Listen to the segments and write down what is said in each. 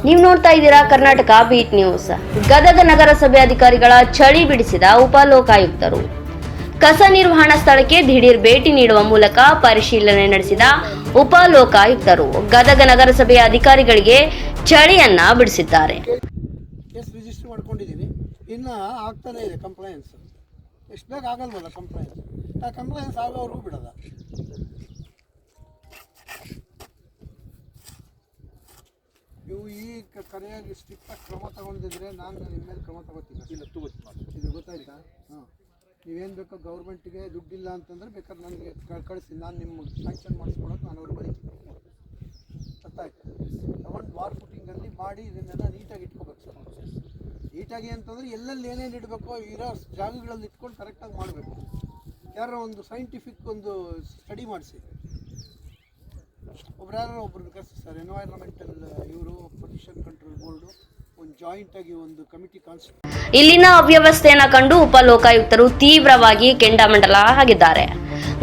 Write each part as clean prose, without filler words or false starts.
ನೀವು ನೋಡ್ತಾ ಇದ್ದೀರಾ ಕರ್ನಾಟಕ ಬೀಟ್ ನ್ಯೂಸ್. ಗದಗ ನಗರಸಭೆ ಅಧಿಕಾರಿಗಳ ಚಳಿ ಬಿಡಿಸಿದ ಉಪಲೋಕಾಯುಕ್ತರು. ಕಸ ನಿರ್ವಹಣಾ ಸ್ಥಳಕ್ಕೆ ದಿಢೀರ್ ಭೇಟಿ ನೀಡುವ ಮೂಲಕ ಪರಿಶೀಲನೆ ನಡೆಸಿದ ಉಪಲೋಕಾಯುಕ್ತರು ಗದಗ ನಗರಸಭೆಯ ಅಧಿಕಾರಿಗಳಿಗೆ ಚಳಿಯನ್ನ ಬಿಡಿಸಿದ್ದಾರೆ. ಕೇಸ್ ರಿಜಿಸ್ಟರ್ ಮಾಡ್ಕೊಂಡಿದ್ದೀವಿ, ಇನ್ನು ಆಗ್ತಾನೆ ಇದೆ ಕಂಪ್ಲೇಂಟ್ಸ್. ಎಷ್ಟು ಬೇಗ ಆಗಲ್ವಲ್ಲ ಕಂಪ್ಲೇಂಟ್ಸ್ ಆಗೋವರೆಗೂ ಬಿಡೋದ. ನೀವು ಈ ಕರೆಯಾಗಿ ಸ್ಟ್ರಿಕ್ಟಾಗಿ ಕ್ರಮ ತಗೊಂಡಿದ್ರೆ ನಾನು ನಿಮ್ಮ ಮೇಲೆ ಕ್ರಮ ತಗೋತೀನಿ. ಇದು ಗೊತ್ತಾಯ್ತಾ? ಹಾಂ, ನೀವೇನು ಬೇಕೋ ಗೌರ್ಮೆಂಟಿಗೆ ದುಡ್ಡಿಲ್ಲ ಅಂತಂದರೆ ಬೇಕಾದ್ರೆ ನನಗೆ ಕಳಿಸಿ, ನಾನು ನಿಮ್ಗೆ ಸ್ಯಾಂಕ್ಷನ್ ಮಾಡಿಸ್ಕೊಳಕ್ಕೆ ನಾನು ಅವ್ರು ಬರೀತೀನಿ. ಗೊತ್ತಾಯ್ತು? ತಗೊಂಡು ವಾರ್ ಫುಟಿಂಗಲ್ಲಿ ಮಾಡಿ ಇದನ್ನೆಲ್ಲ ನೀಟಾಗಿ ಇಟ್ಕೋಬೇಕು ಸರ್. ನೀಟಾಗಿ ಅಂತಂದರೆ ಎಲ್ಲೆಲ್ಲಿ ಏನೇನು ಇಡಬೇಕೋ ಇರೋ ಜಾಗಗಳಲ್ಲಿ ಇಟ್ಕೊಂಡು ಕರೆಕ್ಟಾಗಿ ಮಾಡಬೇಕು. ಯಾರೋ ಒಂದು ಸೈಂಟಿಫಿಕ್ ಒಂದು ಸ್ಟಡಿ ಮಾಡಿಸಿ, ಒಬ್ಬರನ್ನ ಕರೆಸಿ ಸರ್. ಎನ್ವೈರನ್ಮೆಂಟಲ್ ಇವರು ಪೊಲ್ಯೂಷನ್ ಕಂಟ್ರೋಲ್ ಬೋರ್ಡು ಒಂದು ಜಾಯಿಂಟ್ ಆಗಿ ಒಂದು ಕಮಿಟಿ ಕಾನ್ಸ್ಟಿಟ್ಯೂಟ್. ಇಲ್ಲಿನ ಅವ್ಯವಸ್ಥೆಯನ್ನು ಕಂಡು ಉಪಲೋಕಾಯುಕ್ತರು ತೀವ್ರವಾಗಿ ಕೆಂಡಾಮಂಡಲ ಆಗಿದ್ದಾರೆ.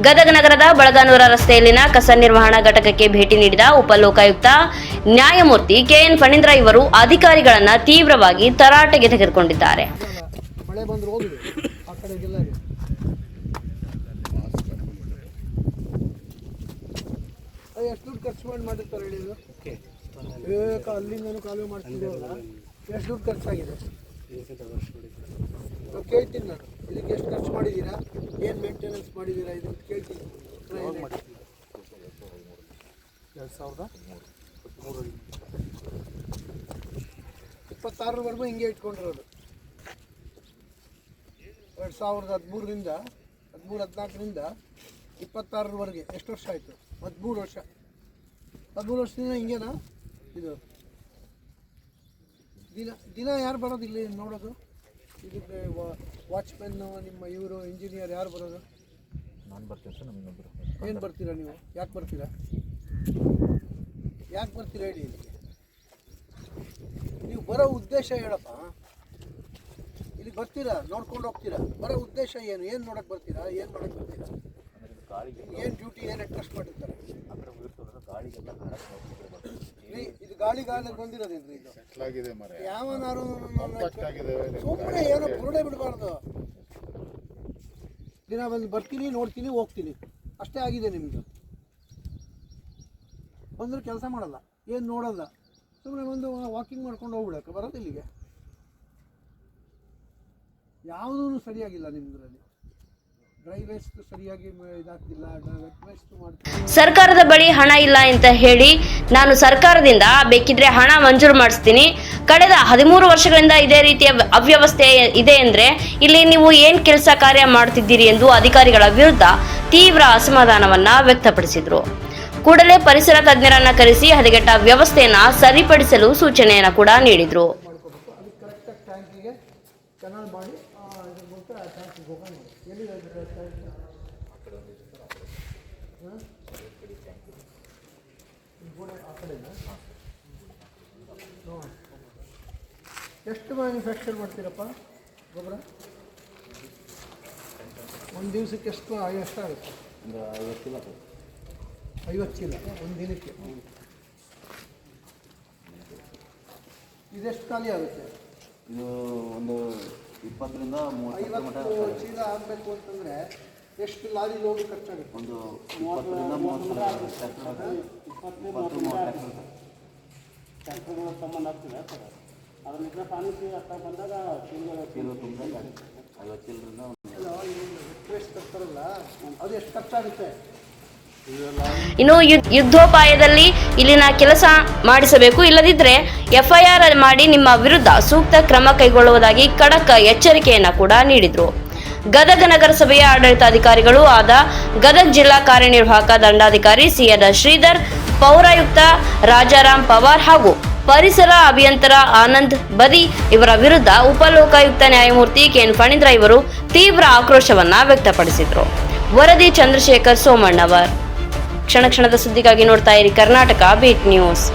ಗದಗ ನಗರದ ಬಳಗಾನೂರ ರಸ್ತೆಯಲ್ಲಿನ ಕಸ ನಿರ್ವಹಣಾ ಘಟಕಕ್ಕೆ ಭೇಟಿ ನೀಡಿದ ಉಪಲೋಕಾಯುಕ್ತ ನ್ಯಾಯಮೂರ್ತಿ ಕೆಎನ್ ಫಣೀಂದ್ರ ಇವರು ಅಧಿಕಾರಿಗಳನ್ನ ತೀವ್ರವಾಗಿ ತರಾಟೆಗೆ ತೆಗೆದುಕೊಂಡಿದ್ದಾರೆ. ಮಳೆ ಬಂದ್ರೆ ಹೋಗಿದೆ ಆ ಕಡೆಗೆಲ್ಲ. ಎಷ್ಟು ದುಡ್ಡು ಖರ್ಚು ಮಾಡಿರ್ತಾರೆ ಹೇಳಿದ್ರು. ಅಲ್ಲಿಂದನೂ ಕಾಲುವೆ ಮಾಡ್ತಿದ್ದೀವಲ್ಲ, ಎಷ್ಟು ದುಡ್ಡು ಖರ್ಚಾಗಿದೆ ಕೇಳ್ತೀನಿ ನಾನು. ಇದಕ್ಕೆ ಎಷ್ಟು ಖರ್ಚು ಮಾಡಿದ್ದೀರಾ, ಏನು ಮೇಂಟೆನೆನ್ಸ್ ಮಾಡಿದ್ದೀರಾ ಇದು ಕೇಳ್ತೀನಿ. 2026 ಹಿಂಗೆ ಇಟ್ಕೊಂಡಿರೋದು. 2013ರಿಂದ 14ರಿಂದ 26 ಎಷ್ಟು ವರ್ಷ ಆಯಿತು? 13 ವರ್ಷ. 13 ವರ್ಷದಿಂದ ಹಿಂಗೇನಾ ಇದು? ದಿನ ಯಾರು ಬರೋದು ಇಲ್ಲಿ ನೋಡೋದು? ಇದಕ್ಕೆ ವಾಚ್ಮೆನ್ನು, ನಿಮ್ಮ ಇವರು ಇಂಜಿನಿಯರ್ ಯಾರು ಬರೋದು? ನಾನು ಬರ್ತೀನಿ ಸರ್. ನಮ್ಮನ್ನೊಬ್ಬರು. ಏನು ಬರ್ತೀರಾ ನೀವು? ಯಾಕೆ ಬರ್ತೀರಾ ಹೇಳಿ. ನೀವು ಬರೋ ಉದ್ದೇಶ ಹೇಳಪ್ಪ. ಇಲ್ಲಿ ಬರ್ತೀರಾ, ನೋಡ್ಕೊಂಡು ಹೋಗ್ತೀರಾ. ಬರೋ ಉದ್ದೇಶ ಏನು ನೋಡಕ್ಕೆ ಬರ್ತೀರಾ? ಏನು ಮಾಡಕ್ಕೆ ಬರ್ತೀರಾ? ಏನು ಡ್ಯೂಟಿ, ಏನು ಅಡ್ರೆಸ್ಟ್ ಮಾಡಿರ್ತಾರೆ? ಇದು ಗಾಳಿಗಾಲ ಬಂದಿರೋದೇನ್ರಿ? ಇದು ಯಾವನಾರು ಸುಮ್ಮನೆ ಏನೋ ಬುರುಡೆ ಬಿಡಬಾರ್ದು. ದಿನ ಬಂದು ಬರ್ತೀನಿ, ನೋಡ್ತೀನಿ, ಹೋಗ್ತೀನಿ, ಅಷ್ಟೇ ಆಗಿದೆ ನಿಮ್ಮದು. ಬಂದರೂ ಕೆಲಸ ಮಾಡಲ್ಲ, ಏನು ನೋಡಲ್ಲ, ಸುಮ್ಮನೆ ಒಂದು ವಾಕಿಂಗ್ ಮಾಡ್ಕೊಂಡು ಹೋಗ್ಬಿಡಕ್ಕೆ ಬರೋದು ಇಲ್ಲಿಗೆ. ಯಾವುದೂ ಸರಿಯಾಗಿಲ್ಲ ನಿಮ್ಮದ್ರಲ್ಲಿ. ಡ್ರೈ ವೇಸ್ಟ್ ಸರಿಯಾಗಿ ಇದಾಗ್ತಿಲ್ಲ, ವೆಟ್ ವೇಸ್ಟ್ ಮಾಡ್ತೀವಿ. ಸರ್ಕಾರದ ಬಳಿ ಹಣ ಇಲ್ಲ ಅಂತ ಹೇಳಿ ನಾನು ಸರ್ಕಾರದಿಂದ ಬೇಕಿದ್ರೆ ಹಣ ಮಂಜೂರು ಮಾಡಿಸ್ತೀನಿ. ಕಳೆದ 13 ವರ್ಷಗಳಿಂದ ಇದೇ ರೀತಿಯ ಅವ್ಯವಸ್ಥೆ ಇದೆ ಅಂದ್ರೆ ಇಲ್ಲಿ ನೀವು ಏನ್ ಕೆಲಸ ಕಾರ್ಯ ಮಾಡ್ತಿದ್ದೀರಿ ಎಂದು ಅಧಿಕಾರಿಗಳ ವಿರುದ್ಧ ತೀವ್ರ ಅಸಮಾಧಾನವನ್ನ ವ್ಯಕ್ತಪಡಿಸಿದ್ರು. ಕೂಡಲೇ ಪರಿಸರ ತಜ್ಞರನ್ನ ಕರೆಸಿ ಹದಗೆಟ್ಟ ವ್ಯವಸ್ಥೆಯನ್ನ ಸರಿಪಡಿಸಲು ಸೂಚನೆಯನ್ನ ಕೂಡ ನೀಡಿದ್ರು. ಎಷ್ಟು ಮ್ಯಾನುಫ್ಯಾಕ್ಚರ್ ಮಾಡ್ತೀರಪ್ಪ ಗೊಬ್ಬರ? ಒಂದು ದಿವಸಕ್ಕೆ ಎಷ್ಟಾಗುತ್ತೆ? 50 ಚೀಲ ಒಂದು ದಿನಕ್ಕೆ. ಇದೆಷ್ಟು ಖಾಲಿ ಆಗುತ್ತೆ? ಇದು ಒಂದು 20ರಿಂದ 30 ಚೀಲ ಆಗಬೇಕು ಅಂತಂದರೆ ಎಷ್ಟು ಲಾರಿ ಲೋಡ್ ಖರ್ಚಾಗುತ್ತೆ? ಒಂದು 20ರಿಂದ 30 ಟ್ರ್ಯಾಕ್ಟರ್ಗಳು ಸಂಬಂಧ ಆಗ್ತಿದೆ ಸರ್. ಅದರಿಂದ ಸಾನಿಸಿ ಹತ್ತ ಬಂದಾಗ ಚೀಲ ತುಂಬಿದಂಗೆ ಆಗುತ್ತೆ. 50 ಚೀಲದಿಂದ ವೇಸ್ಟ್ ತರ್ತಾರಲ್ಲ, ಅದು ಎಷ್ಟು ಖರ್ಚಾಗುತ್ತೆ? ಇನ್ನು ಯುದ್ಧೋಪಾಯದಲ್ಲಿ ಇಲ್ಲಿನ ಕೆಲಸ ಮಾಡಿಸಬೇಕು, ಇಲ್ಲದಿದ್ದರೆ FIR ಮಾಡಿ ನಿಮ್ಮ ವಿರುದ್ಧ ಸೂಕ್ತ ಕ್ರಮ ಕೈಗೊಳ್ಳುವುದಾಗಿ ಖಡಕ್ ಎಚ್ಚರಿಕೆಯನ್ನ ಕೂಡ ನೀಡಿದ್ರು. ಗದಗ ನಗರಸಭೆಯ ಆಡಳಿತಾಧಿಕಾರಿಗಳು ಆದ ಗದಗ ಜಿಲ್ಲಾ ಕಾರ್ಯನಿರ್ವಾಹಕ ದಂಡಾಧಿಕಾರಿ ಸಿಯದ ಶ್ರೀಧರ್, ಪೌರಾಯುಕ್ತ ರಾಜಾರಾಮ್ ಪವಾರ್ ಹಾಗೂ ಪರಿಸರ ಅಭಿಯಂತರ ಆನಂದ್ ಬದಿ ಇವರ ವಿರುದ್ಧ ಉಪಲೋಕಾಯುಕ್ತ ನ್ಯಾಯಮೂರ್ತಿ ಕೆಎನ್ ಫಣೀಂದ್ರ ಇವರು ತೀವ್ರ ಆಕ್ರೋಶವನ್ನ ವ್ಯಕ್ತಪಡಿಸಿದರು. ವರದಿ ಚಂದ್ರಶೇಖರ್ ಸೋಮಣ್ಣವರ್. ಕ್ಷಣ ಕ್ಷಣದ ಸುದ್ದಿಗಾಗಿ ನೋಡ್ತಾ ಇರಿ ಕರ್ನಾಟಕ ಬೀಟ್ ನ್ಯೂಸ್.